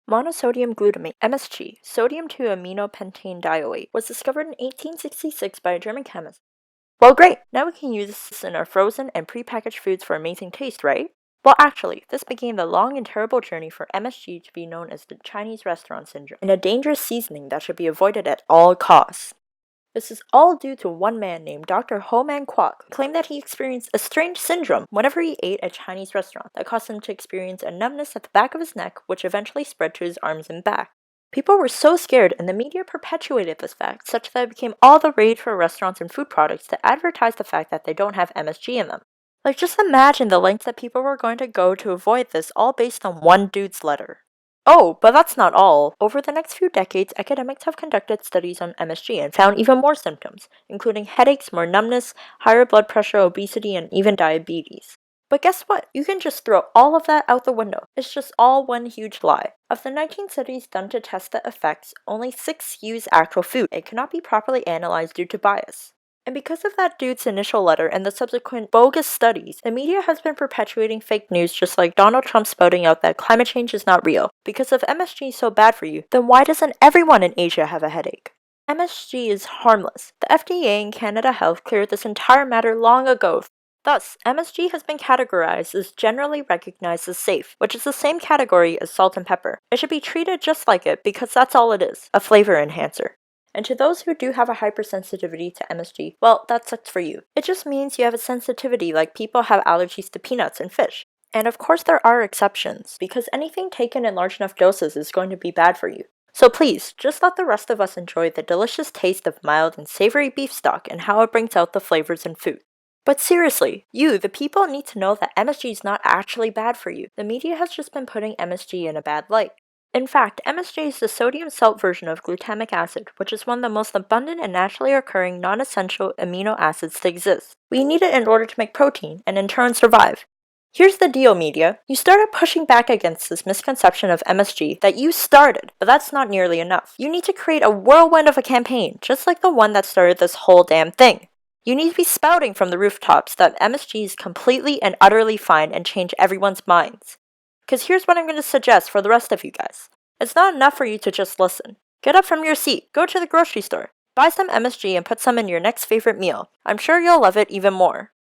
Monosodium glutamate, MSG, sodium 2-aminopentane dioate, was discovered in 1866 by a German chemist. Well, great! Now we can use this in our frozen and prepackaged foods for amazing taste, right? Well, actually, this began the long and terrible journey for MSG to be known as the Chinese restaurant syndrome, and a dangerous seasoning that should be avoided at all costs. This is all due to one man named Dr. Ho Man Kwok, who claimed that he experienced a strange syndrome whenever he ate at a Chinese restaurant that caused him to experience a numbness at the back of his neck, which eventually spread to his arms and back. People were so scared, and the media perpetuated this fact, such that it became all the rage for restaurants and food products to advertise the fact that they don't have MSG in them. Like, just imagine the lengths that people were going to go to avoid this, all based on one dude's letter. Oh, but that's not all. Over the next few decades, academics have conducted studies on MSG and found even more symptoms, including headaches, more numbness, higher blood pressure, obesity, and even diabetes. But guess what? You can just throw all of that out the window. It's just all one huge lie. Of the 19 studies done to test the effects, only 6 use actual food and cannot be properly analyzed due to bias. And because of that dude's initial letter and the subsequent bogus studies, the media has been perpetuating fake news, just like Donald Trump spouting out that climate change is not real. Because if MSG is so bad for you, then why doesn't everyone in Asia have a headache? MSG is harmless. The FDA and Canada Health cleared this entire matter long ago. Thus, MSG has been categorized as generally recognized as safe, which is the same category as salt and pepper. It should be treated just like it because that's all it is, a flavor enhancer. And to those who do have a hypersensitivity to MSG, well, that sucks for you. It just means you have a sensitivity like people have allergies to peanuts and fish. And of course there are exceptions, because anything taken in large enough doses is going to be bad for you. So please, just let the rest of us enjoy the delicious taste of mild and savory beef stock and how it brings out the flavors in food. But seriously, you, the people, need to know that MSG is not actually bad for you. The media has just been putting MSG in a bad light. In fact, MSG is the sodium salt version of glutamic acid, which is one of the most abundant and naturally occurring non-essential amino acids to exist. We need it in order to make protein, and in turn survive. Here's the deal, media. You started pushing back against this misconception of MSG that you started, but that's not nearly enough. You need to create a whirlwind of a campaign, just like the one that started this whole damn thing. You need to be spouting from the rooftops that MSG is completely and utterly fine and change everyone's minds. Because here's what I'm going to suggest for the rest of you guys. It's not enough for you to just listen. Get up from your seat, go to the grocery store, buy some MSG and put some in your next favorite meal. I'm sure you'll love it even more.